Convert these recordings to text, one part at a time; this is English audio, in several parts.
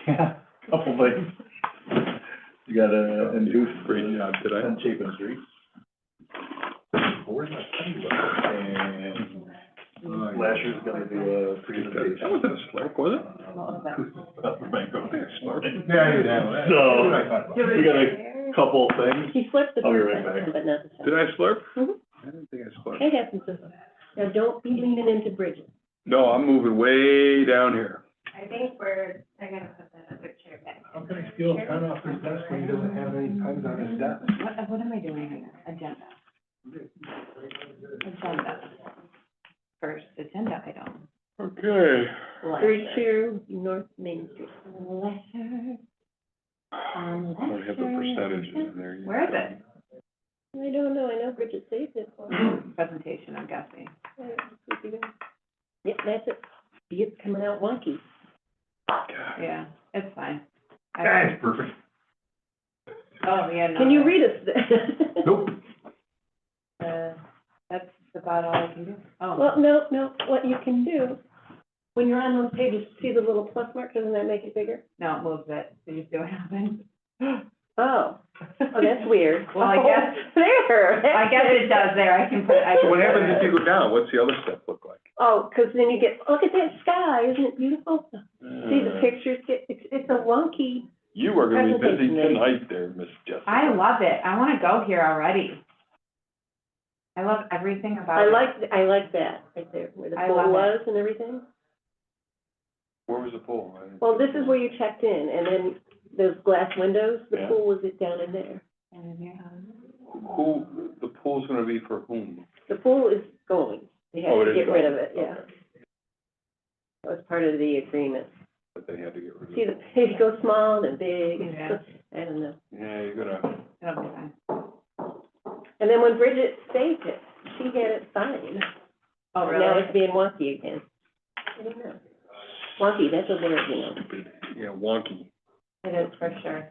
Yeah, couple things. You got a induced Great job today. on Chapin Street. Where's my pen? And Lasher's gonna do a presentation. That wasn't a slurp, was it? Yeah, I knew that one. So, We got a couple things. He flipped the I'll be first right time, back. but not the second. Did I slurp? Mhm. I didn't think I slurped. It happens to us. Now, don't be leaning into Bridget. No, I'm moving way down here. I gotta put that other chair back. How can I steal a pen off his desk when he doesn't have any pens on his desk? What am I doing here? Agenda. First agenda item. Okay. 32 North Main Street. Lesser. I don't have the percentages in there yet. Where is it? I don't know, I know Bridget saved it for me. Presentation, I'm guessing. Yep, that's it. It's coming out wonky. God. Yeah, it's fine. That's perfect. Oh, yeah, no. Can you read us? Nope. That's about all I can do. Oh, Well, no, what you can do, when you're on those pages, see the little plus mark, doesn't that make it bigger? no, it moves it. Did you see what happened? Oh, that's weird. Well, I guess- There. I guess it does there. I can put, So what happens if you go down? What's the other step look like? Oh, because then you get, look at that sky, isn't it beautiful? See the pictures, it's a wonky, You are gonna be busy presentation then. tonight there, Miss Jessica. I love it. I wanna go here already. I love everything about I it. like that, right there, where the I pool love it. was and everything. Where was the pool? I didn't Well, see this the is pool. where you checked in, and then those glass windows, the Yeah. pool was down in there. And in your house. Who, the pool's gonna be for whom? The pool is going, they Oh, have it to is get rid going. of it, yeah. Okay. That was part of the agreement. But they had to get rid of See, it. it goes small and big, Yeah. I don't know. Yeah, you're gonna, It'll be fine. And then when Bridget saved it, she had it signed. Oh, And Now really? it's being wonky again. I don't know. Wonky, that's a word, you know. yeah, wonky. It is for sure.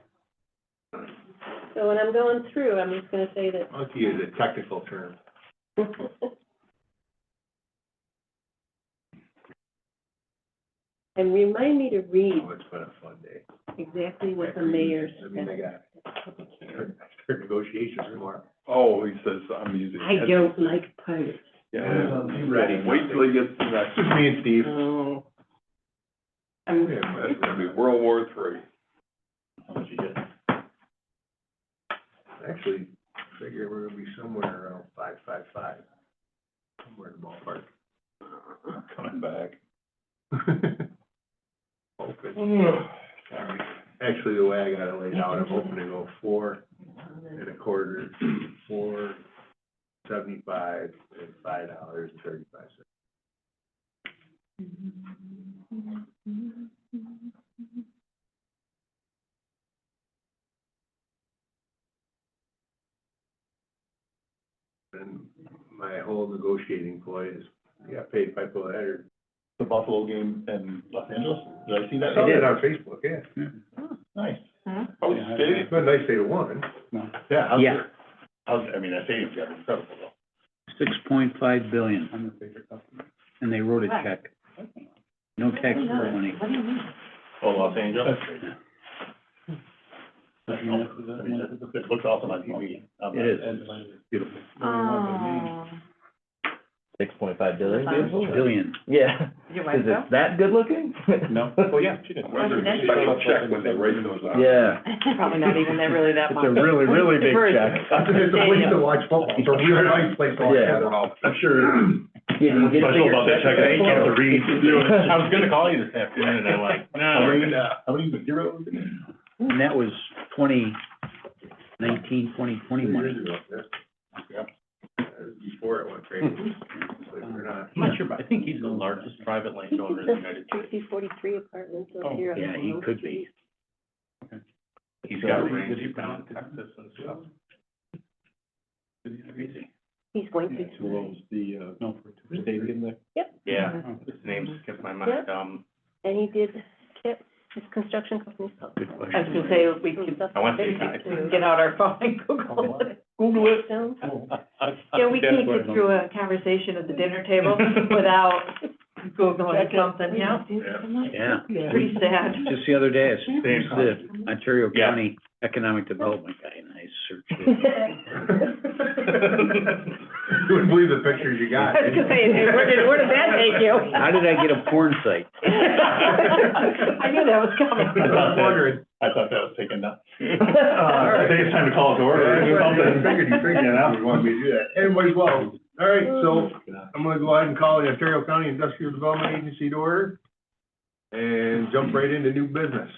So when I'm going through, I'm just gonna say that. Monkey is a technical term. And remind me to read Oh, it's been a fun day. exactly what the mayor I mean, they said. got, start negotiations tomorrow. Oh, he says, I'm using. I don't like pirates. Yeah, You ready? wait till he gets to that. Just me and Steve. Oh. That's gonna be World War III. Actually, figure we're gonna be somewhere around 555, somewhere in the ballpark. Coming back. Hoping. Actually, the way I got it laid out, I'm hoping to go 4.25, 4.75, and $5.35. And my whole negotiating ploy is, you got paid by the header. The Buffalo game in Los Angeles, did I see that? I did on Facebook, yeah. Nice. Oh, Yeah, stadium. It's been nice they won. Yeah, Yeah. I mean, that stadium's got incredible though. 6.5 billion, I'm a favorite customer. and they wrote a check. No taxpayer money. What do you mean? Oh, Los Angeles? Yeah. I mean, it looks awesome on TV. It is. Beautiful. Oh. 6.5 billion? Billion. Yeah. Did your Is wife go? it that good looking? No, oh, yeah, she did. Special check when they write those out. Yeah. Probably not even really that It's much. a really, really big For- check. It's a place to watch football, it's a really nice place to watch Yeah. football. I'm sure. Yeah, you get Special about that check, I ain't got to read. Yeah. I was gonna call you this afternoon, and I'm like, no, how many zeros? And that was 2019, 2020 money. Yeah. Before it went crazy. Believe it or not. I'm not sure, but I think he's the largest private landowner in the United States. 343 apartments Oh, over here. on Yeah, he Willow could be. Street. He's got ranches down in Texas and stuff. Crazy. He's going to. Who owns the, stadium there? Yep, Yeah, Mhm. his name skipped my Yep. mind. and he did, Kip, his construction company's called. Good I question. was gonna say, we could I went to get out our phone and Google it. Google it. Stones. Yeah, we can't get through a conversation at the dinner table without Googling something, yeah. Yeah. Pretty sad. Just the other day, I Same searched the Ontario Yeah. County Economic Development guy, and I searched it. You wouldn't believe the pictures you got. I was gonna say, where did that take you? How did I get a porn site? I knew that was coming. I was wondering. I thought that was taken down. All I think it's time to call it to order. I figured you wanted me to do that. Everybody's welcome. All right, so I'm gonna go ahead and call the Ontario County Industrial Development Agency to order and jump right into new business.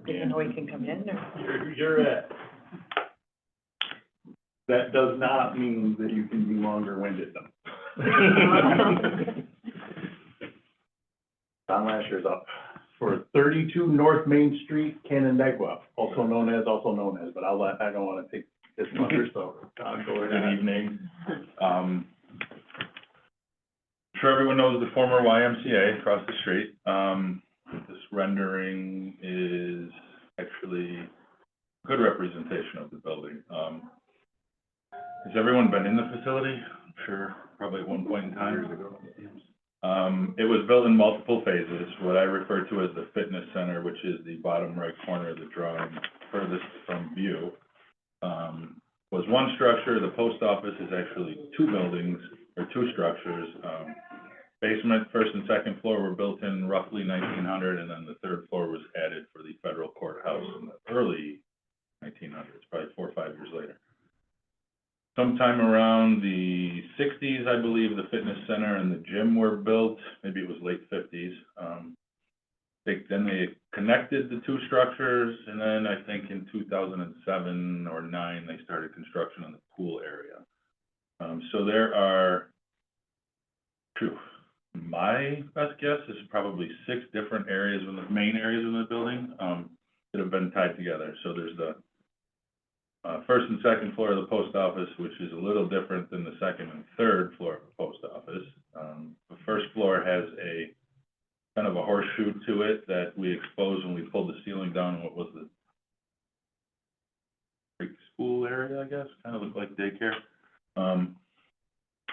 Didn't know he can come in or? You're it. That does not mean that you can be longer winded though. Don Lasher's up for 32 North Main Street, Canandaigua, also known as, but I don't wanna take this longer, so Don, go ahead. Good evening. I'm sure everyone knows the former YMCA across the street. This rendering is actually a good representation of the building. Has everyone been in the facility? I'm sure, probably at one point in time. Years ago. It was built in multiple phases, what I refer to as the fitness center, which is the bottom right corner of the drawing, furthest from view. Was one structure. The post office is actually two buildings, or two structures. Basement, first and second floor were built in roughly 1900, and then the third floor was added for the federal courthouse in the early 1900s, probably 4 or 5 years later. Sometime around the 60s, I believe, the fitness center and the gym were built. Maybe it was late 50s. Then they connected the two structures, and then I think in 2007 or 9, they started construction on the pool area. So there are, my best guess is probably 6 different areas, in the main areas in the building, that have been tied together. So there's the first and second floor of the post office, which is a little different than the second and third floor of the post office. The first floor has a kind of a horseshoe to it that we exposed when we pulled the ceiling down, what was the school area, I guess, kind of looked like daycare.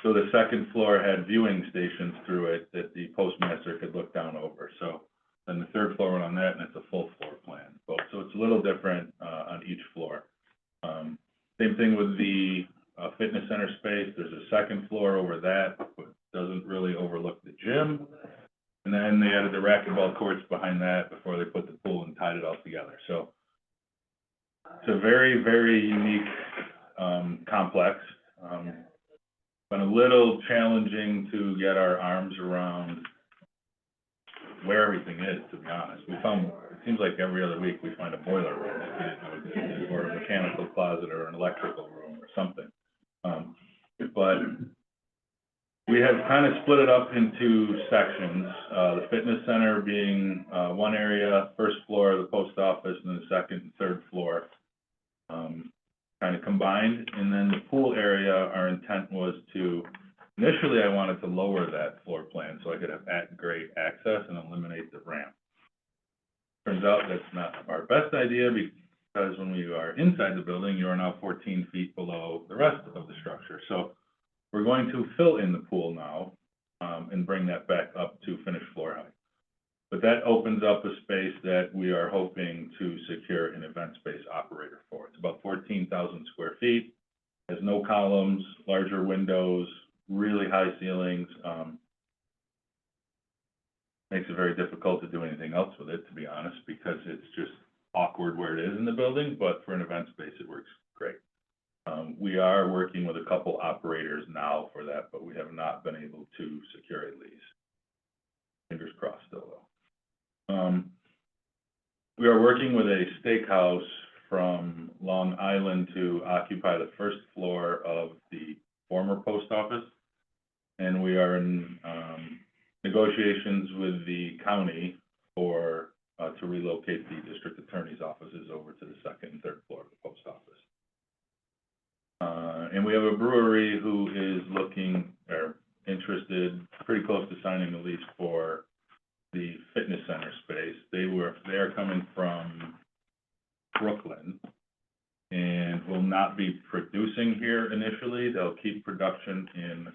So the second floor had viewing stations through it that the postmaster could look down over. So then the third floor went on that, and it's a full floor plan. So it's a little different on each floor. Same thing with the fitness center space. There's a second floor over that, but doesn't really overlook the gym. And then they added the racquetball courts behind that before they put the pool and tied it all together. So it's a very, very unique complex. Been a little challenging to get our arms around where everything is, to be honest. We found, it seems like every other week we find a boiler room that we didn't know, or a mechanical closet or an electrical room or something. But we have kind of split it up into sections. The fitness center being one area, first floor of the post office, and the second and third floor kind of combined. And then the pool area, our intent was to, initially I wanted to lower that floor plan so I could have at-grade access and eliminate the ramp. Turns out that's not our best idea, because when we are inside the building, you are now 14 feet below the rest of the structure. So we're going to fill in the pool now and bring that back up to finished floor height. But that opens up a space that we are hoping to secure an event space operator for. It's about 14,000 square feet, has no columns, larger windows, really high ceilings. Makes it very difficult to do anything else with it, to be honest, because it's just awkward where it is in the building, but for an event space, it works great. We are working with a couple operators now for that, but we have not been able to secure a lease. Fingers crossed still, though. We are working with a steakhouse from Long Island to occupy the first floor of the former post office. And we are in negotiations with the county for to relocate the district attorney's offices over to the second and third floor of the post office. And we have a brewery who is looking, or interested, pretty close to signing a lease for the fitness center space. They are coming from Brooklyn and will not be producing here initially. They'll keep production in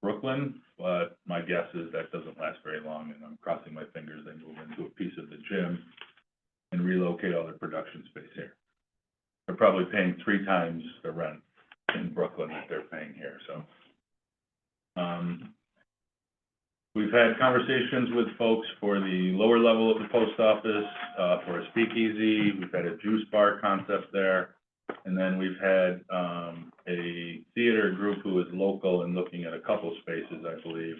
Brooklyn, but my guess is that doesn't last very long, and I'm crossing my fingers they move into a piece of the gym and relocate all their production space here. They're probably paying 3 times the rent in Brooklyn that they're paying here, so. We've had conversations with folks for the lower level of the post office, for a speakeasy. We've had a juice bar concept there. And then we've had, a theater group who is local and looking at a couple spaces, I believe,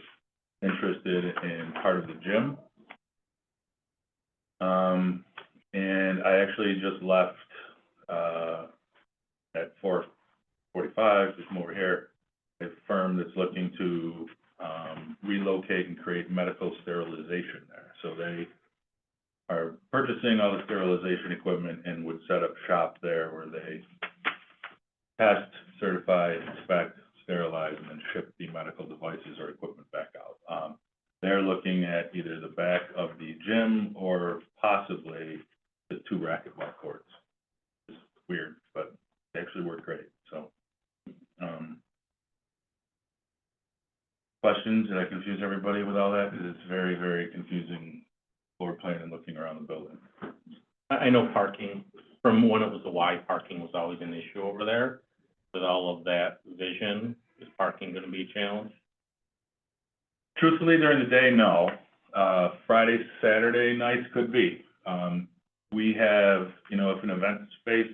interested in part of the gym. And I actually just left, at 4:45, just come over here, a firm that's looking to, relocate and create medical sterilization there. So they are purchasing all the sterilization equipment and would set up shop there where they test, certify, inspect, sterilize, and then ship the medical devices or equipment back out. They're looking at either the back of the gym or possibly the 2 racquetball courts. It's weird, but they actually work great, so. Questions? Did I confuse everybody with all that? Because it's very, very confusing floor plan and looking around the building. I know parking, from when it was a Y, parking was always an issue over there. With all of that vision, is parking gonna be a challenge? Truthfully, during the day, no. Friday, Saturday nights could be. We have, you know, if an event space,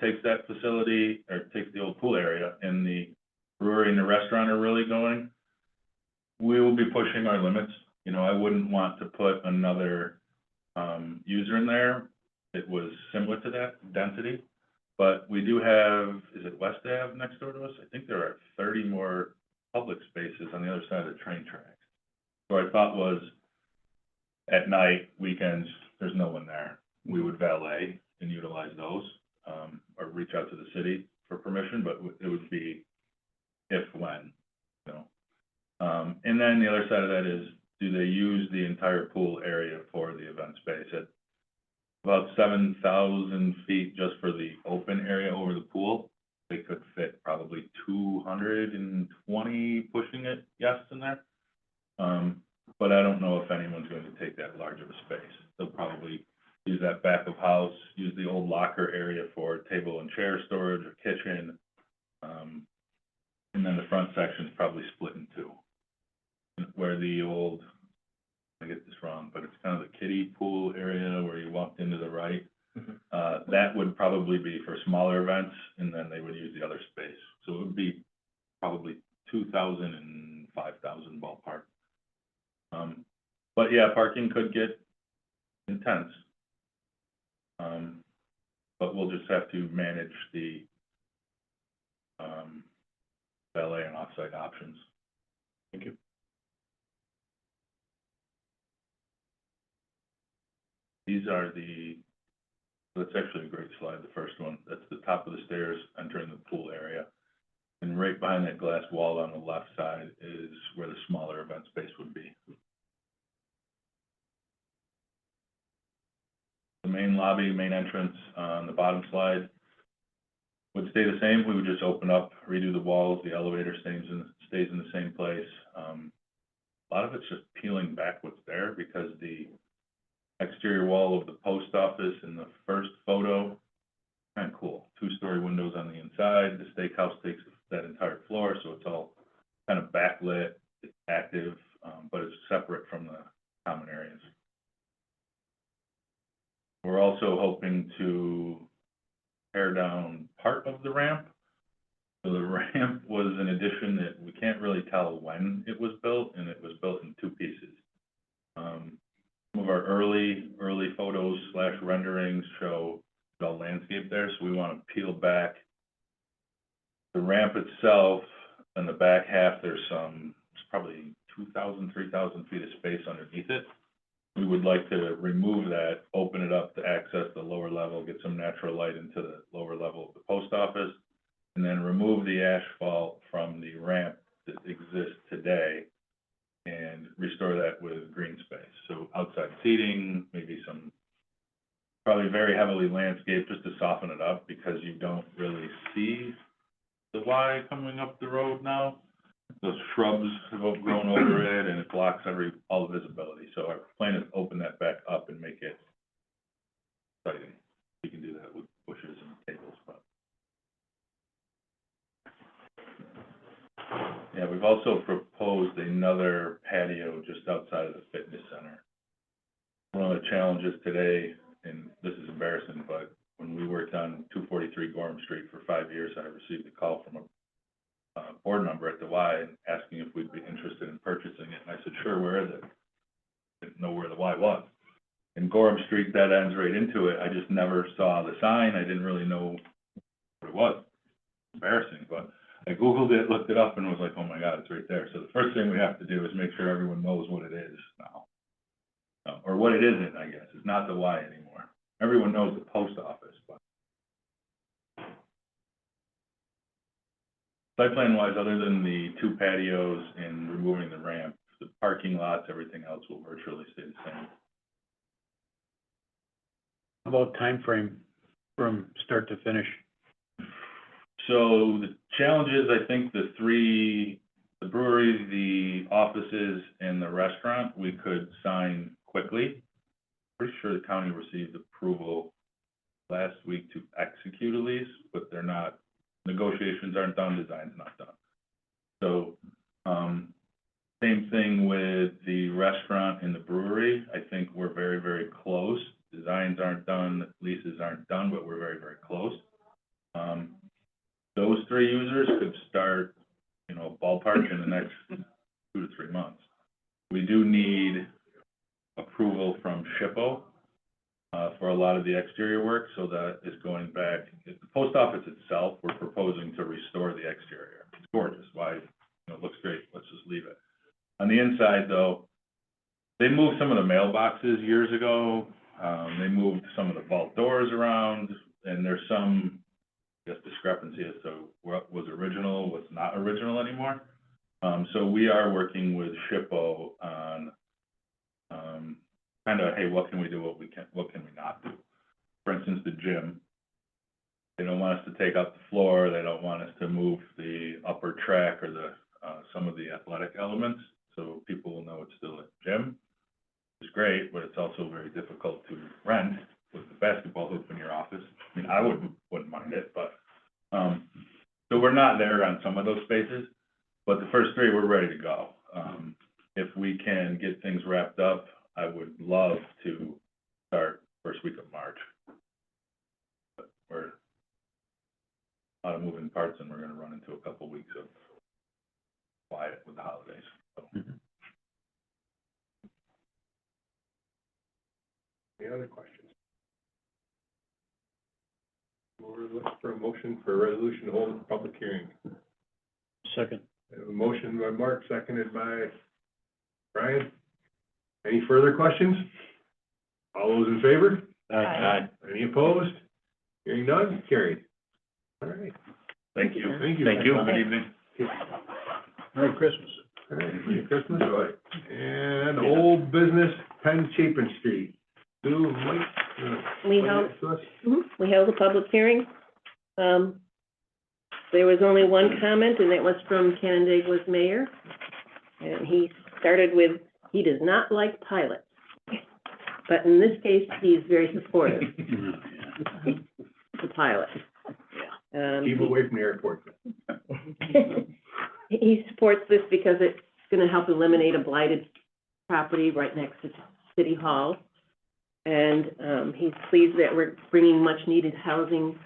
takes that facility, or takes the old pool area, and the brewery and the restaurant are really going, we will be pushing our limits. You know, I wouldn't want to put another, user in there that was similar to that density. But we do have, is it West Ave next door to us? I think there are 30 more public spaces on the other side of the train tracks. So our thought was, at night, weekends, there's no one there. We would valet and utilize those, or reach out to the city for permission, but it would be if, when, you know. And then the other side of that is, do they use the entire pool area for the event space? At about 7,000 feet just for the open area over the pool, they could fit probably 220 pushing it guests in there. But I don't know if anyone's going to take that large of a space. They'll probably use that back of house, use the old locker area for table and chair storage or kitchen. And then the front section's probably split in 2. Where the old, I get this wrong, but it's kind of the kiddie pool area where you walked into the right. That would probably be for smaller events, and then they would use the other space. So it would be probably 2,000 and 5,000 ballpark. But yeah, parking could get intense. But we'll just have to manage the, valet and offsite options. Thank you. These are that's actually a great slide, the first one. That's the top of the stairs entering the pool area. And right behind that glass wall on the left side is where the smaller event space would be. The main lobby, main entrance on the bottom slide would stay the same. We would just open up, redo the walls, the elevator stays in the same place. A lot of it's just peeling back what's there because the exterior wall of the post office in the first photo, kind of cool. 2-story windows on the inside. The steakhouse takes that entire floor, so it's all kind of backlit, it's active, but it's separate from the common areas. We're also hoping to tear down part of the ramp. So the ramp was an addition that we can't really tell when it was built, and it was built in 2 pieces. Some of our early photos / renderings show it all landscape there, so we want to peel back the ramp itself. In the back half, there's probably 2,000, 3,000 feet of space underneath it. We would like to remove that, open it up to access the lower level, get some natural light into the lower level of the post office, and then remove the asphalt from the ramp that exists today and restore that with green space. So outside seating, maybe some, probably very heavily landscaped just to soften it up because you don't really see the Y coming up the road now. those shrubs have grown over it, and it blocks all the visibility. So our plan is to open that back up and make it exciting. You can do that with bushes and tables, but. Yeah, we've also proposed another patio just outside of the fitness center. One of the challenges today, and this is embarrassing, but when we worked on 243 Gorham Street for 5 years, I received a call from a board member at the Y asking if we'd be interested in purchasing it, and I said, sure, where is it? Didn't know where the Y was. And Gorham Street, that ends right into it. I just never saw the sign. I didn't really know what it was. Embarrassing, but I Googled it, looked it up, and was like, oh my God, it's right there. So the first thing we have to do is make sure everyone knows what it is now. Or what it isn't, I guess. It's not the Y anymore. Everyone knows the post office, but. Site plan wise, other than the 2 patios and removing the ramp, the parking lots, everything else will virtually stay the same. How about timeframe from start to finish? So the challenge is, I think the brewery, the offices, and the restaurant, we could sign quickly. Pretty sure the county received approval last week to execute a lease, but they're not, negotiations aren't done, design's not done. So, same thing with the restaurant and the brewery. I think we're very, very close. Designs aren't done, leases aren't done, but we're very, very close. Those 3 users could start, ballpark in the next 2 to 3 months. We do need approval from SHPO for a lot of the exterior work, so that is going back. The post office itself, we're proposing to restore the exterior. It's gorgeous. Why? It looks great. Let's just leave it. On the inside, though, they moved some of the mailboxes years ago. They moved some of the vault doors around, and there's some, I guess, discrepancy as to what was original, what's not original anymore. So we are working with SHPO on kind of, hey, what can we do, what can we not do? For instance, the gym, they don't want us to take out the floor, they don't want us to move the upper track or the some of the athletic elements, so people will know it's still a gym. It's great, but it's also very difficult to rent with the basketball hoop in your office. I mean, I wouldn't mind it, but so we're not there on some of those spaces, but the first 3 we're ready to go. If we can get things wrapped up, I would love to start first week of March. But we're a lot of moving parts, and we're going to run into a couple weeks of quiet with the holidays. So. Any other questions? We're looking for a motion for a resolution to hold a public hearing. Second. We have a motion by Mark, seconded by Brian. Any further questions? All those in favor? Aye. Any opposed? Hearing none, carried. All right. Thank you. Thank you. Thank you. Good evening. Merry Christmas. All right, Merry Christmas. And old business, 10 Chapin Street. Sue, Mike, We held a public hearing. There was only one comment, and it was from Canandaigua's mayor. And he started with, he does not like pilots. But in this case, he's very supportive of the pilot. keep away from the airport. He supports this because it's gonna help eliminate a blighted property right next to City Hall. And, he's pleased that we're bringing much-needed housing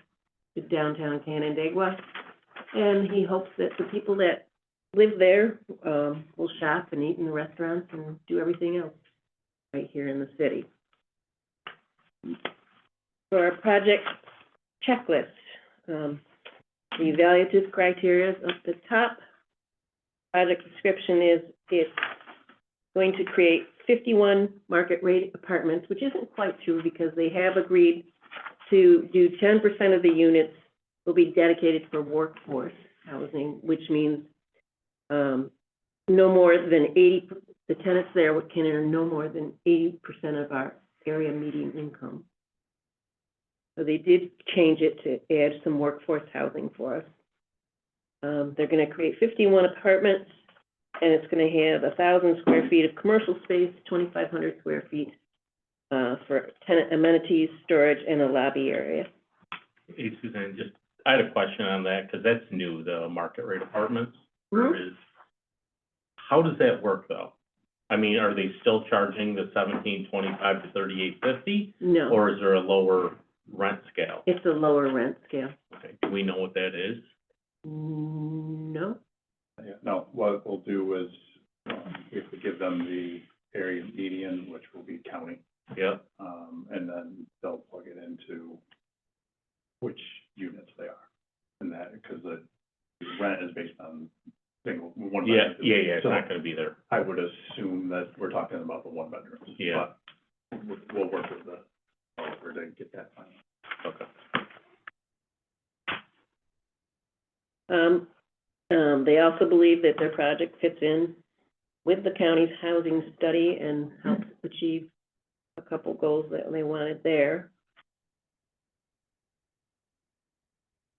to downtown Canandaigua. And he hopes that the people that live there, will shop and eat in the restaurants and do everything else right here in the city. For our project checklist, the evaluative criteria is up the top. Project description is it's going to create 51 market rate apartments, which isn't quite true because they have agreed to do 10% of the units will be dedicated for workforce housing, which means no more than 80, the tenants there can earn no more than 80% of our area median income. So they did change it to add some workforce housing for us. They're gonna create 51 apartments, and it's gonna have 1,000 square feet of commercial space, 2,500 square feet, for tenant amenities, storage, and a lobby area. Hey, Suzanne, just, I had a question on that, because that's new, the market rate apartments. There is, how does that work, though? I mean, are they still charging the 17.25 to 38.50, No, or is there a lower rent scale? it's a lower rent scale. Okay, do we know what that is? No, Yeah, no, what we'll do is, if we give them the area median, which will be county, Yep, and then they'll plug it into which units they are. And that, because the rent is based on single, one yeah, bedroom. yeah, it's So not gonna be there. I would assume that we're talking about the one bedrooms. Yeah. But we'll work with the developer to get that final. Okay. They also believe that their project fits in with the county's housing study and helps achieve a couple goals that they wanted there.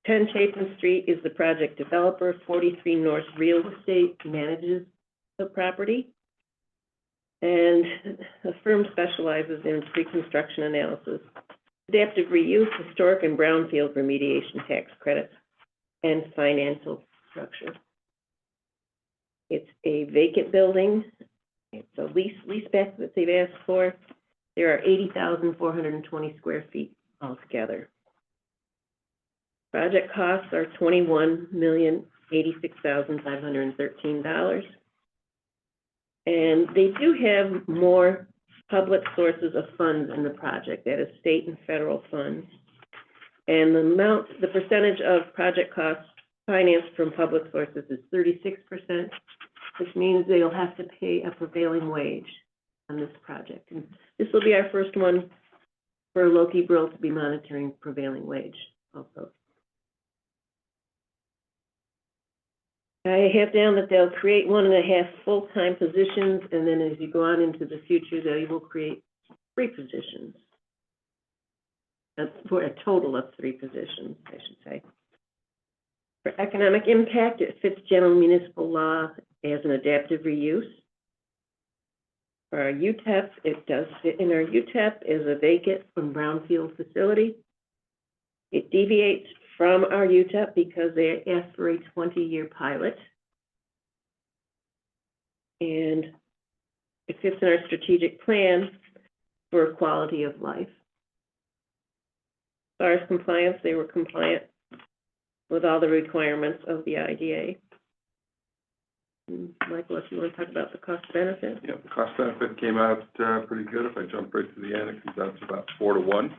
10 Chapin Street is the project developer. 43 North Real Estate manages the property. And the firm specializes in pre-construction analysis, adaptive reuse, historic and brownfield remediation tax credits, and financial structure. It's a vacant building. It's a leaseback that they've asked for. There are 80,420 square feet altogether. Project costs are $21,086,513. And they do have more public sources of funds in the project, that is state and federal funds. And the percentage of project costs financed from public sources is 36%, which means they'll have to pay a prevailing wage on this project. And this will be our first one for Loki Brill to be monitoring prevailing wage also. I have down that they'll create 1.5 full-time positions, and then as you go on into the future, they will create 3 positions. For a total of 3 positions, I should say. For economic impact, it fits general municipal law as an adaptive reuse. For our UTEP, it does fit in our UTEP as a vacant from brownfield facility. It deviates from our UTEP because they asked for a 20-year pilot. And it fits in our strategic plan for quality of life. As far as compliance, they were compliant with all the requirements of the IDA. Michael, if you want to talk about the cost benefit? Yeah, the cost benefit came out, pretty good. If I jump right to the end, it comes out to about 4 to 1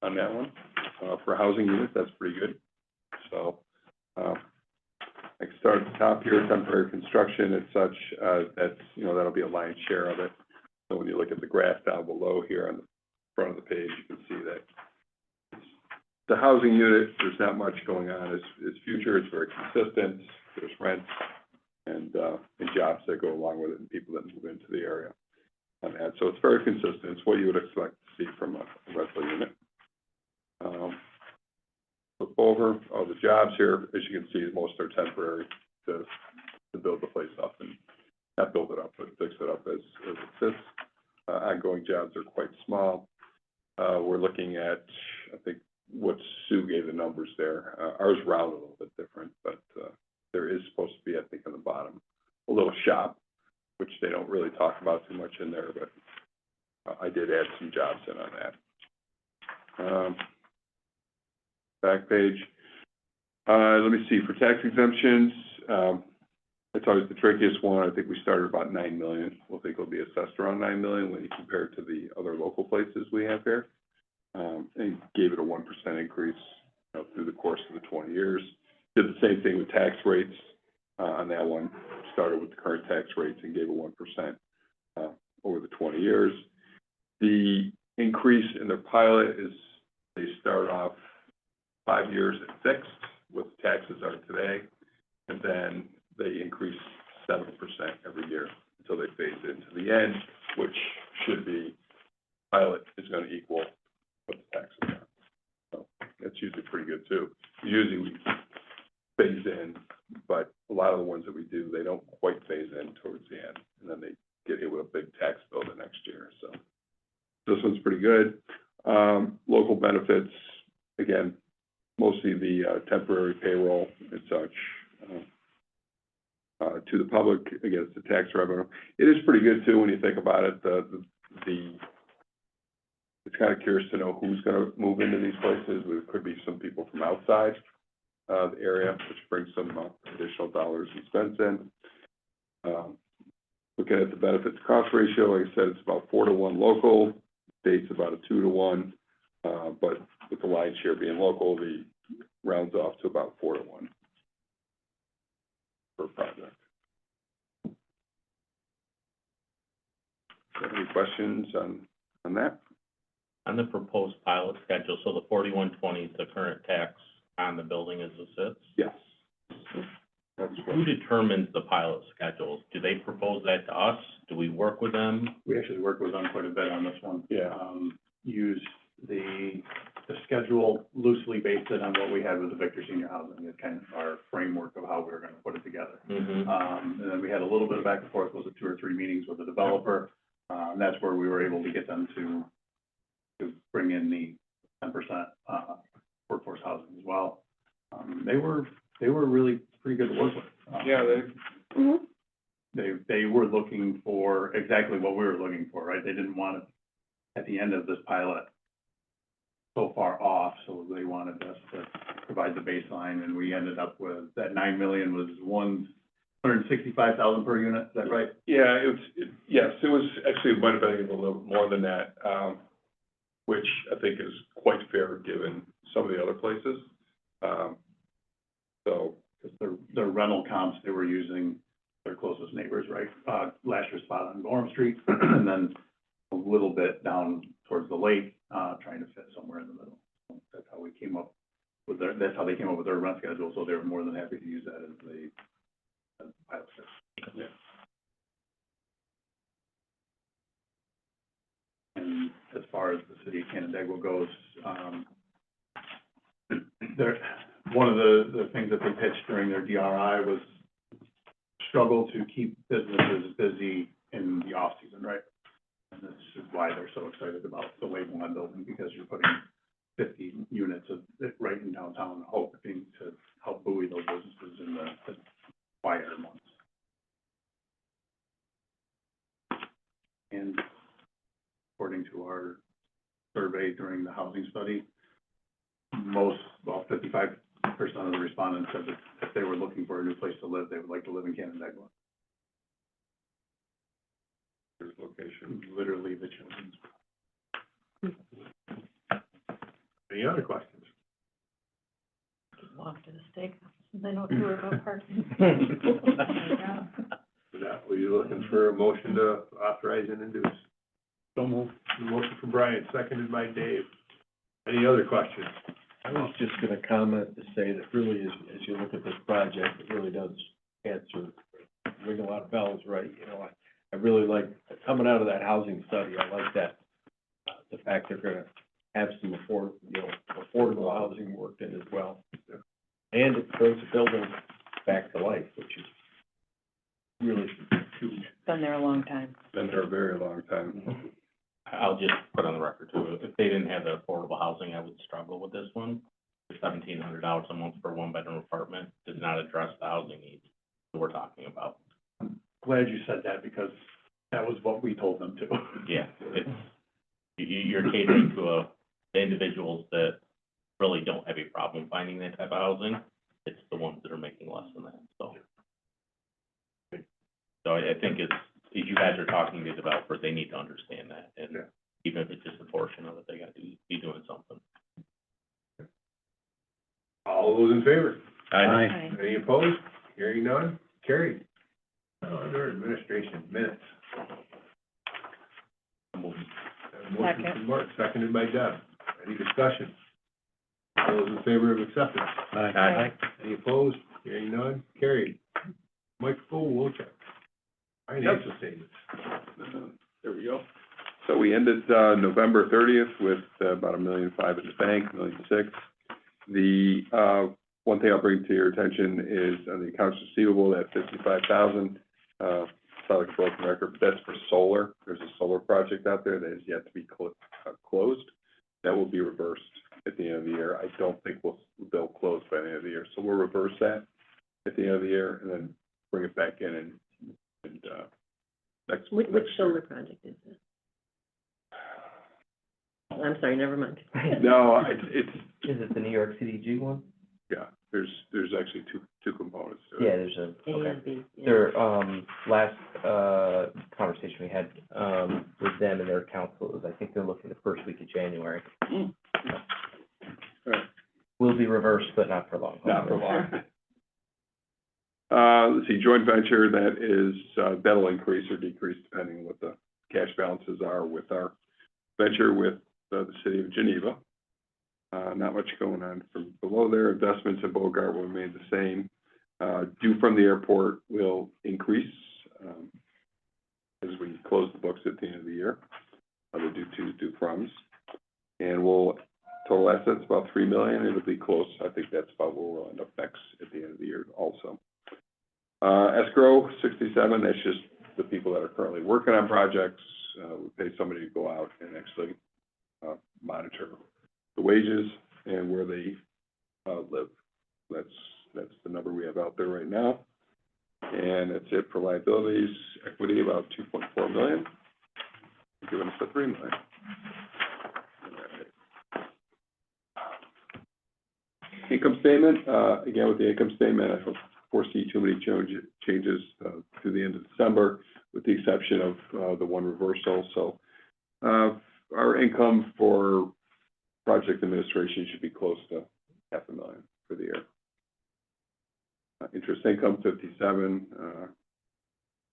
on that one. For housing units, that's pretty good. So, I can start at the top here, temporary construction and such, that's, that'll be a lion's share of it. So when you look at the graph down below here on the front of the page, you can see that the housing unit, there's not much going on. It's future, it's very consistent. There's rents and jobs that go along with it and people that move into the area on that. So it's very consistent. It's what you would expect to see from a rental unit. Flip over, all the jobs here, as you can see, most are temporary to build the place up and not build it up, but fix it up as it sits. Ongoing jobs are quite small. We're looking at, I think, what Sue gave the numbers there. Ours round a little bit different, but there is supposed to be, I think, on the bottom, a little shop, which they don't really talk about too much in there, but I did add some jobs in on that. Back page. Let me see, for tax exemptions, it's always the trickiest one. I think we started about 9 million. We'll think it'll be assessed around 9 million when you compare it to the other local places we have here. And gave it a 1% increase through the course of the 20 years. Did the same thing with tax rates on that one. Started with the current tax rates and gave a 1% over the 20 years. The increase in their pilot is they start off 5 years at fixed, what the taxes are today, and then they increase 7% every year until they phase into the end, which should be, pilot is going to equal what the taxes are. So that's usually pretty good too. Usually we phase in but a lot of the ones that we do, they don't quite phase in towards the end, and then they get hit with a big tax bill the next year, so. This one's pretty good. Local benefits, again, mostly the temporary payroll and such, to the public against the tax revenue. It is pretty good too, when you think about it, it's kind of curious to know who's gonna move into these places. There could be some people from outside the area, which brings some additional dollars and cents in. Looking at the benefits cost ratio, like I said, it's about 4-to-1 local, state's about a 2-to-1, but with the lion's share being local, the rounds off to about 4-to-1 per project. Any questions on that? On the proposed pilot schedule, so the 4120 is the current tax on the building as it sits? Yes. That's Who determines the pilot schedules? Do they propose that to us? Do we work with them? We actually worked with them quite a bit on this one. Yeah. Used the schedule loosely based it on what we had with the Victor Senior Housing, it's kind of our framework of how we were gonna put it together. Mm-hmm. And then we had a little bit of back and forth, was it 2 or 3 meetings with the developer? And that's where we were able to get them to bring in the 10%, workforce housing as well. They were really pretty good to work with. Yeah, They were looking for exactly what we were looking for, right? They didn't want it at the end of this pilot so far off, so they wanted us to provide the baseline, and we ended up with, that 9 million was 165,000 per unit, is that right? Yeah, yes, it was actually, it might have been a little more than that, which I think is quite fair given some of the other places. So, Because their rental comps, they were using their closest neighbors, right? Lasher spot on Gorham Street, and then a little bit down towards the lake, trying to fit somewhere in the middle. So that's how we came up with that's how they came up with their rent schedule, so they were more than happy to use that as the pilot schedule. yeah. And as far as the city of Canandaigua goes, one of the things that they pitched during their DRI was struggle to keep businesses busy in the off-season, right? And this is why they're so excited about the Lake One building, because you're putting 50 units of it right in downtown, hoping to help buoy those businesses in the quieter months. And according to our survey during the housing study, 55% of the respondents said that if they were looking for a new place to live, they would like to live in Canandaigua. There's location. Literally the chosen. Any other questions? Walk to the steakhouse, they don't care about parking. For that, were you looking for a motion to authorize and induce? So moved. Motion from Brian, seconded by Dave. Any other questions? I was just gonna comment to say that really, as you look at this project, it really does answer, ring a lot of bells, right? You know, I really like, coming out of that housing study, I like that, the fact they're gonna have some affordable housing worked in as well. And it brings the building back to life, which is really huge. Been there a long time. Been there a very long time. I'll just put on the record too, if they didn't have the affordable housing, I would struggle with this one. $1,700 a month for a 1-bedroom apartment does not address the housing needs that we're talking about. Glad you said that, because that was what we told them to. Yeah, it's, you're catering to the individuals that really don't have a problem finding that type of housing. It's the ones that are making less than that, so. So I think it's, if you guys are talking to developers, they need to understand that, and Yeah. even if it's just a portion of it, they got to be doing something. All those in favor? Aye. Any opposed? Hearing none, carried. Under administration, minutes. Motion from Mark, seconded by Deb. Any discussion? All those in favor of acceptance? Aye. Any opposed? Hearing none, carried. Michael Wolchek. Financial statements. There we go. So we ended, November 30th with about $1.5 million in the bank, $1.6 million. The, one thing I'll bring to your attention is on the accounts receivable, that 55,000, it's not like a broken record, but that's for solar. There's a solar project out there that is yet to be closed. That will be reversed at the end of the year. I don't think they'll close by the end of the year, so we'll reverse that at the end of the year and then bring it back in and next. Which next year. solar project is this? I'm sorry, never mind. No, it's, Is it the New York City G one? yeah, there's actually two components to it. Yeah, there's a, A okay. and B. yeah. Their, last, conversation we had, with them and their council is, I think they're looking the first week of January. Right. Will be reversed, but not for long. Not for long. Let's see, joint venture, that is, that'll increase or decrease depending on what the cash balances are with our venture with the city of Geneva. Not much going on from below there. Investments in Bogart will remain the same. Due from the airport will increase, as we close the books at the end of the year. The due tos, due froms. And total assets about $3 million. It'll be close. I think that's about where we'll end up next at the end of the year also. Escrow, 67, that's just the people that are currently working on projects. We pay somebody to go out and actually monitor the wages and where they live. That's the number we have out there right now. And that's it for liabilities. Equity, about $2.4 million, giving us the $3 million. Income statement, again, with the income statement, I don't foresee too many changes through the end of December, with the exception of the one reversal. So our income for project administration should be close to $500,000 for the year. Interest income, 57.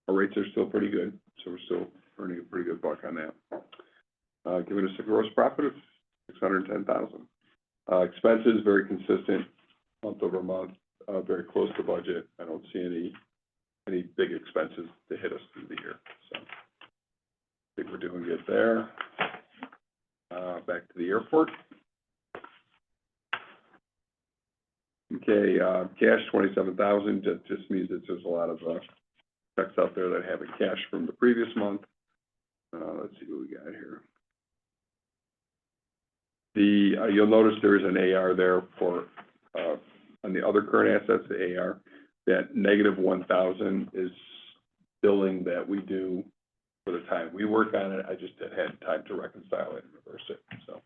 Our rates are still pretty good, so we're still earning a pretty good buck on that. Giving us a gross profit of $610,000. Expenses, very consistent month over month, very close to budget. I don't see any big expenses to hit us through the year, so I think we're doing good there. Back to the airport. Okay, cash, $27,000. That just means that there's a lot of checks out there that haven't cashed from the previous month. Let's see what we got here. You'll notice there is an AR there for, on the other current assets, the AR, that -1,000 is billing that we do for the time we work on it. I just had time to reconcile it and reverse it, so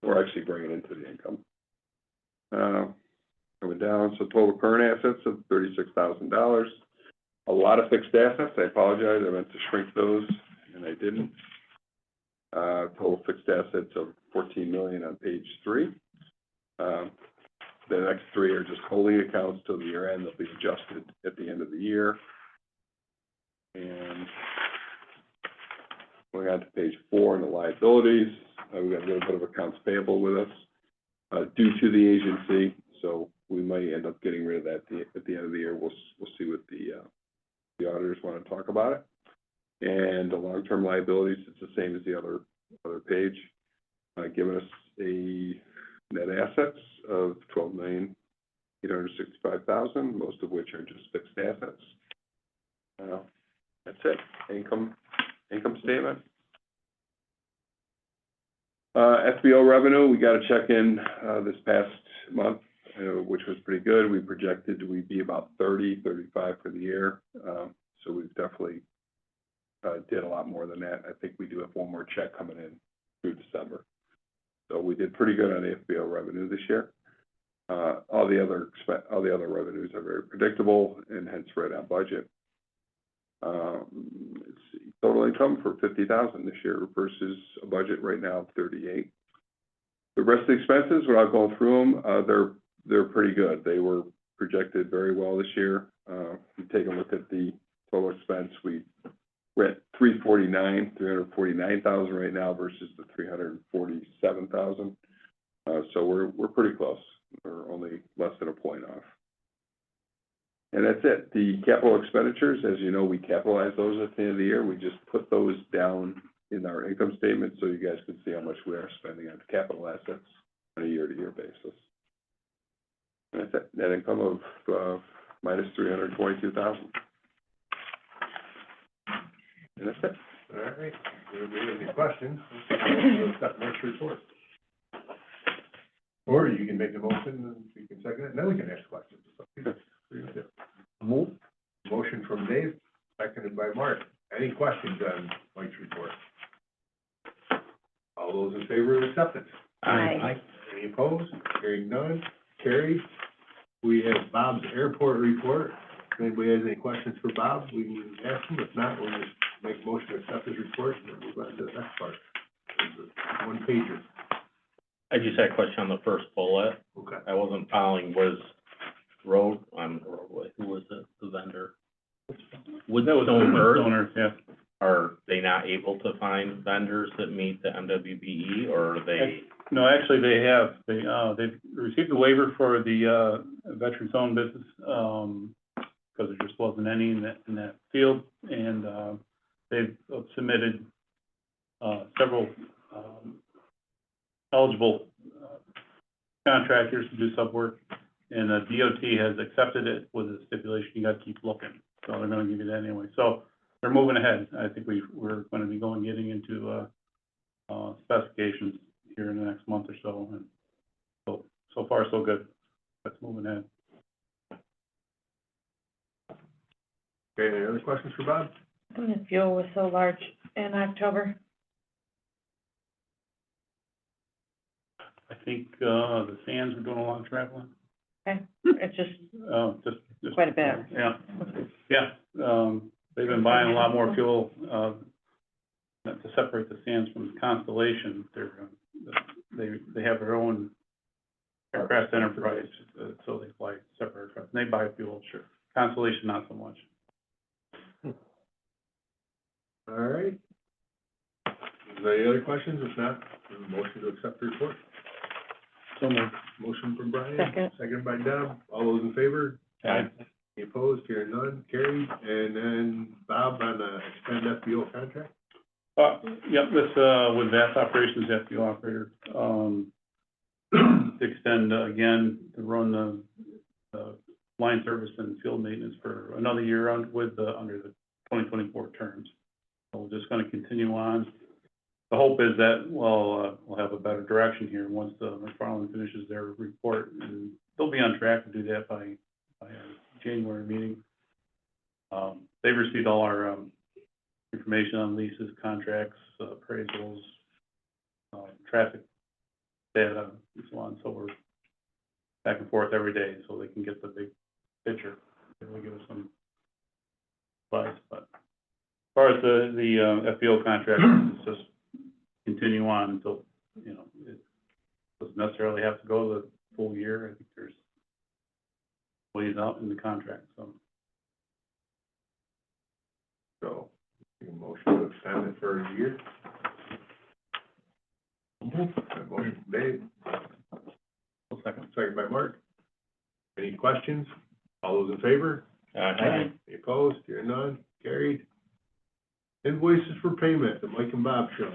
we're actually bringing it into the income. Coming down, so total current assets of $36,000. A lot of fixed assets. I apologize, I meant to shrink those, and I didn't. Total fixed assets of $14 million on page 3. The next 3 are just holding accounts till the year end. They'll be adjusted at the end of the year. And going on to page 4 in the liabilities, we've got a little bit of accounts payable with us due to the agency, so we might end up getting rid of that at the end of the year. We'll see what the auditors want to talk about it. And the long-term liabilities, it's the same as the other page, giving us a net assets of $12,865,000, most of which are just fixed assets. That's it. Income statement. FBO revenue, we got a check in this past month, which was pretty good. We projected we'd be about 35 for the year, so we've definitely did a lot more than that. I think we do have one more check coming in through December. So we did pretty good on the FBO revenue this year. All the other revenues are very predictable and hence right on budget. Let's see, total income for $50,000 this year versus a budget right now of $38,000. The rest of the expenses, without going through them, they're pretty good. They were projected very well this year. If you take a look at the total expense, we're at $349,000 right now versus the $347,000. So we're pretty close. We're only less than a point off. And that's it. The capital expenditures, as you know, we capitalize those at the end of the year. We just put those down in our income statement so you guys can see how much we are spending on capital assets on a year-to-year basis. And that's it, net income of, minus $322,000. And that's it. All right, if we have any questions, we'll accept next report. Or you can make the motion, and you can second it, and then we can ask questions. Move. Motion from Dave, seconded by Mark. Any questions on Mike's report? All those in favor of acceptance? Aye. Any opposed? Hearing none, carried. We have Bob's airport report. If anybody has any questions for Bob, we can ask him. If not, we'll just make a motion to accept his report and then move on to the next part. One pager. I just had a question on the first bullet. Okay. I wasn't following, was roadway, who was the vendor? Woodstone Earth? Yeah. Are they not able to find vendors that meet the MWBE, or are they? No, actually, they've received a waiver for the, veterans owned business, because there just wasn't any in that field, and, they've submitted, several, eligible, contractors to do sub work, and the DOT has accepted it with a stipulation, you gotta keep looking, so they're gonna give you that anyway, so they're moving ahead. I think we're gonna be getting into, specifications here in the next month or so, and so far, so good. That's moving ahead. Okay, any other questions for Bob? And the fuel was so large in October. I think, the sands were doing a lot of traveling, Okay, it's just just. quite a bit. Yeah, they've been buying a lot more fuel, to separate the sands from Constellation. They have their own aircraft enterprise, so they fly separate aircraft, and they buy fuel. Sure. Constellation, not so much. All right. Is there any other questions? If not, motion to accept the report. So moved. Motion from Brian. Second. Second by Deb. All those in favor? Aye. Any opposed? Hearing none, carried. And then Bob on the expand FBO contract? Yep, this, with Vast Operations, FBO operator, to extend, again, to run the line service and field maintenance for another year under the 2024 terms. So we're just gonna continue on. The hope is that, we'll have a better direction here once McFarland finishes their report, and they'll be on track to do that by our January meeting. They've received all our, information on leases, contracts, appraisals, traffic data, and so on, so we're back and forth every day, so they can get the big picture, and will give us some advice, but as far as the FBO contract, it's just continue on until, it doesn't necessarily have to go the full year. I think there's ways out in the contract, so. So, make a motion to extend it for a year. Motion from Dave. Second by Mark. Any questions? All those in favor? Aye. Any opposed? Hearing none, carried. Invoices for payment, the Mike and Bob show.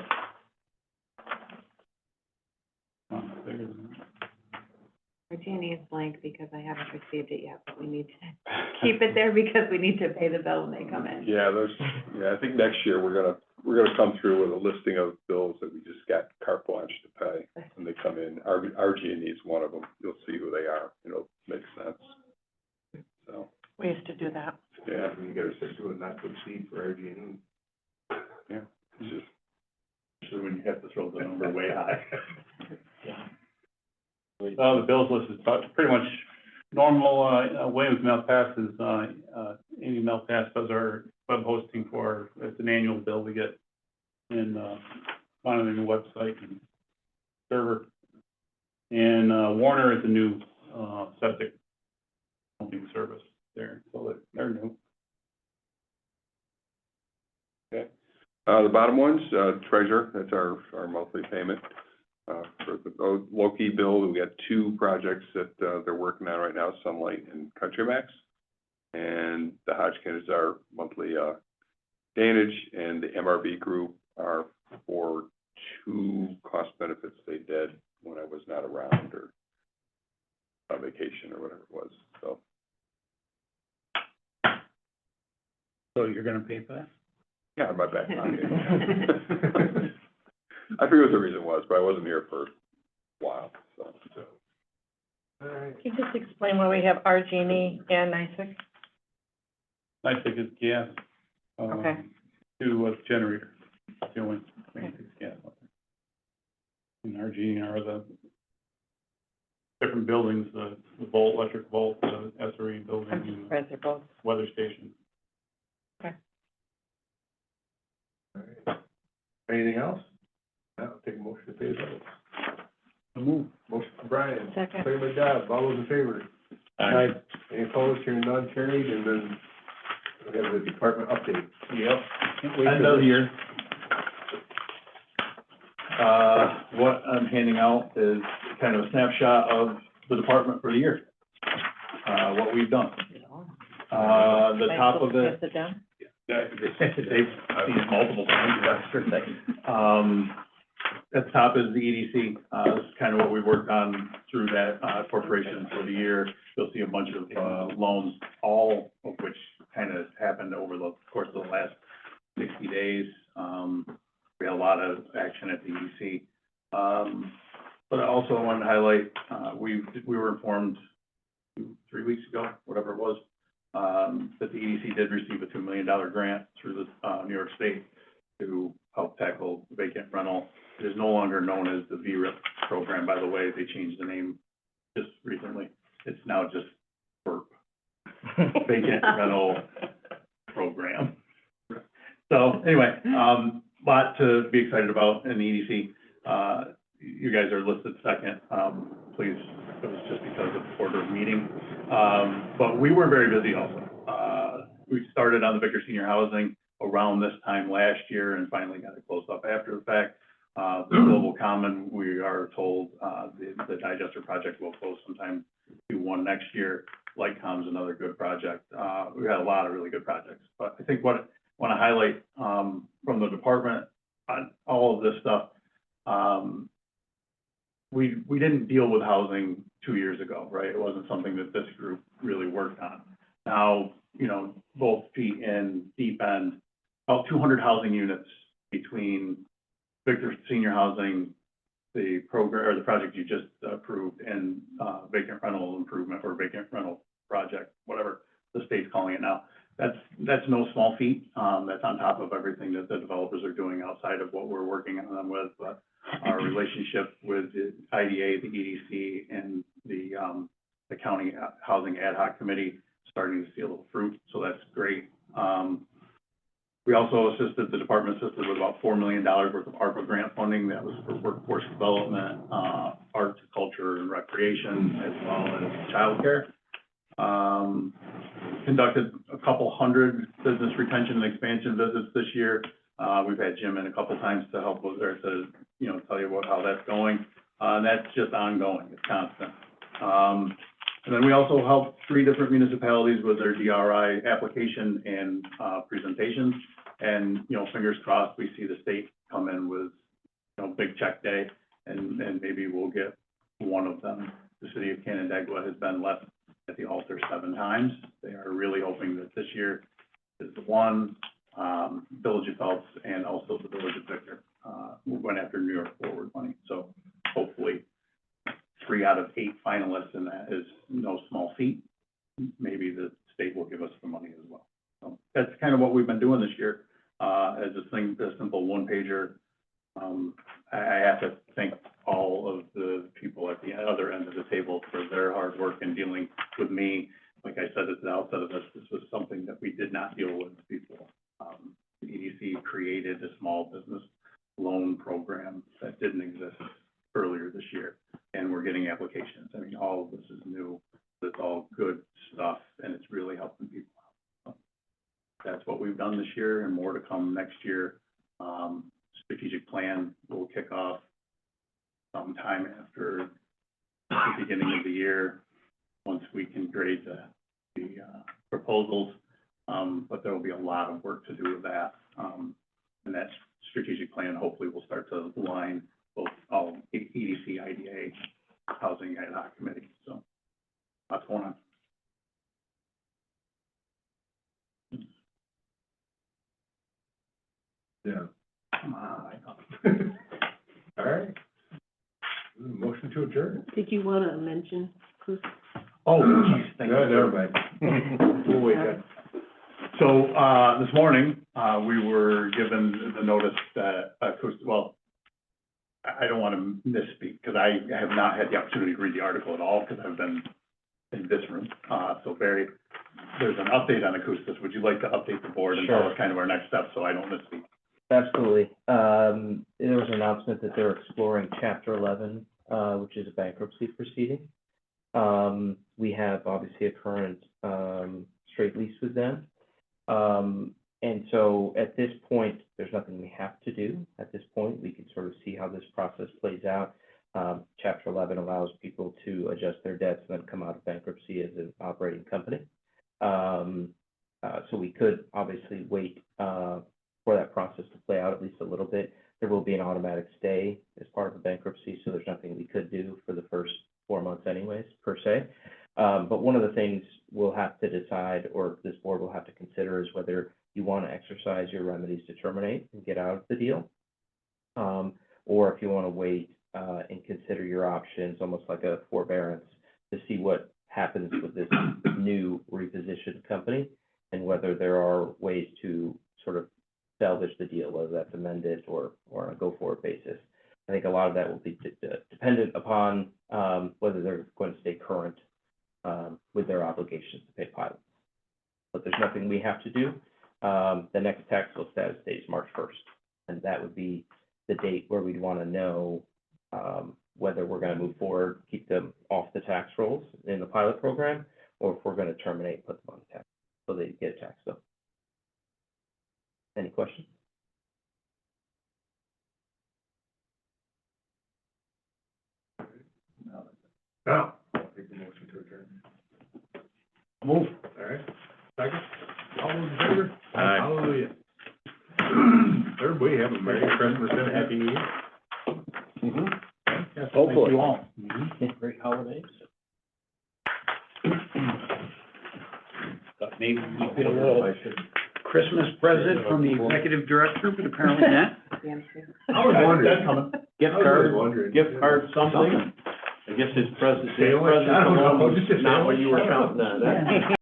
Virginia is blank because I haven't received it yet, but we need to keep it there because we need to pay the bill when they come in. Yeah, I think next year we're gonna come through with a listing of bills that we just got carte blanche to pay when they come in. RG&E is one of them. You'll see who they are. It'll make sense. So, We used to do that. yeah, You gotta stick to it, not to exceed for RG&E. yeah, it's just, Usually when you have to throw the number way high. The bills list is pretty much normal. Williams Malpass is, Amy Malpass does our web hosting it's an annual bill we get, and monitoring the website and server. And Warner is a new septic pumping service there, so they're new. the bottom ones, treasurer, that's our monthly payment. For the Loki bill, we got two projects that, they're working on right now, Sunlight and Country Max. And the Hodgkin is our monthly, Danage, and the MRB group are for two cost benefits they did when I was not around, or vacation or whatever it was, so. So you're gonna pay for that? Yeah, in my back pocket. I forget what the reason was, but I wasn't here for a while, so. All right. Can you just explain why we have RG&E and NICIC? I think it's gas, Okay. to a generator, it's the only thing that takes gas. And RG are the different buildings, the Volt, electric Volt, the SRE building, I'm and the surprised they're both. weather station. All right. Anything else? Now, take a motion to pay the bills. Move. Motion from Brian, Second. second by Deb, all those in favor? Aye. Any opposed, hearing none, carried, and then we have the department update. Yep, end of the year. What I'm handing out is kind of a snapshot of the department for the year. What we've done. The top of it, Sit down? they've seen it multiple times, yeah, sure thing. At the top is the EDC, this is kind of what we worked on through that, corporation for the year. You'll see a bunch of, loans, all of which kind of happened over the course of the last 60 days. We had a lot of action at the EDC. But I also wanted to highlight, we were informed 3 weeks ago, whatever it was, that the EDC did receive a $2 million grant through the, New York State to help tackle vacant rental. It is no longer known as the VRIP program, by the way. They changed the name just recently. It's now just VRP, Vacant Rental Program. So anyway, lot to be excited about in the EDC. You guys are listed second. Please, it was just because of order of meeting. But we were very busy also. We started on the Victor Senior Housing around this time last year and finally got it closed up after the fact. The Global Common, we are told, the digester project will close sometime Q1 next year. Lightcom's another good project. We had a lot of really good projects, but I think what I want to highlight, from the department on all of this stuff, we didn't deal with housing 2 years ago, right? It wasn't something that this group really worked on. Now, you know, both feet in, deep end, about 200 housing units between Victor Senior Housing, the program, or the project you just approved, and vacant rental improvement or vacant rental project, whatever the state's calling it now. That's no small feat. That's on top of everything that the developers are doing outside of what we're working on them with. But our relationship with the IDA, the EDC, and the County Housing Ad Hoc Committee starting to see a little fruit, so that's great. We also the department assisted with about $4 million worth of ARPA grant funding. That was for workforce development, arts, culture, and recreation, as well as childcare. Conducted a couple hundred business retention and expansion visits this year. We've had Jim in a couple times to help with there to, you know, tell you about how that's going. And that's just ongoing, it's constant. And then we also helped 3 different municipalities with their DRI application and presentations. And, you know, fingers crossed, we see the state come in with, you know, big check day, and maybe we'll get one of them. The city of Canandaigua has been left at the altar 7 times. They are really hoping that this year is the one. Village of Phelps and also the Village of Victor. We went after New York Forward money, so hopefully 3 out of 8 finalists, and that is no small feat. Maybe the state will give us the money as well. So that's kind of what we've been doing this year. As a simple one-pager. I have to thank all of the people at the other end of the table for their hard work in dealing with me. Like I said at the outset of this was something that we did not deal with before. The EDC created a small business loan program that didn't exist earlier this year, and we're getting applications. I mean, all of this is new. It's all good stuff, and it's really helping people out. So that's what we've done this year, and more to come next year. Strategic plan will kick off sometime after the beginning of the year, once we can grade the proposals. But there will be a lot of work to do with that. And that strategic plan hopefully will start to align both all EDC, IDA, Housing Ad Hoc Committee. So Lots going on. Yeah. Come on, I know. All right. Motion to adjourn. Did you wanna mention who's? Oh, geez, thank you. No, never mind. We'll wait then. So, this morning, we were given the notice that, well, I don't want to misspeak, because I have not had the opportunity to read the article at all, because I've been in this room. So Barry, there's an update on Akoustis. Would you like to update the board and tell Sure. us kind of our next steps, so I don't misspeak? Absolutely. There was an announcement that they're exploring Chapter 11, which is a bankruptcy proceeding. We have obviously a current, straight lease with them. And so at this point, there's nothing we have to do. At this point, we can sort of see how this process plays out. Chapter 11 allows people to adjust their debts and then come out of bankruptcy as an operating company. So we could obviously wait, for that process to play out at least a little bit. There will be an automatic stay as part of the bankruptcy, so there's nothing we could do for the first 4 months anyways, per se. But one of the things we'll have to decide, or this board will have to consider, is whether you want to exercise your remedies to terminate and get out of the deal. Or if you want to wait, and consider your options, almost like a forbearance, to see what happens with this new repositioned company, and whether there are ways to sort of salvage the deal, whether that's amended or on a go-forward basis. I think a lot of that will be dependent upon, whether they're going to stay current, with their obligations to pay pilots. But there's nothing we have to do. The next taxable status date is March 1st, and that would be the date where we'd want to know, whether we're going to move forward, keep them off the tax rolls in the pilot program, or if we're going to terminate, put them on the tax, so they get a tax bill. Any questions? Now, I'll take the motion to adjourn. Move. All right. Second. All those in favor? Aye. Hallelujah. Everybody have a Merry Christmas and a Happy New Year. Yes, Hopefully. Thank you all. Great holidays. Thought maybe we get a little Christmas present from the executive director, but apparently not. I was wondering. That's coming. Gift I was card, wondering. gift card, something. I guess his present, Sandwich? I don't know, just a not what sandwich? you were counting on.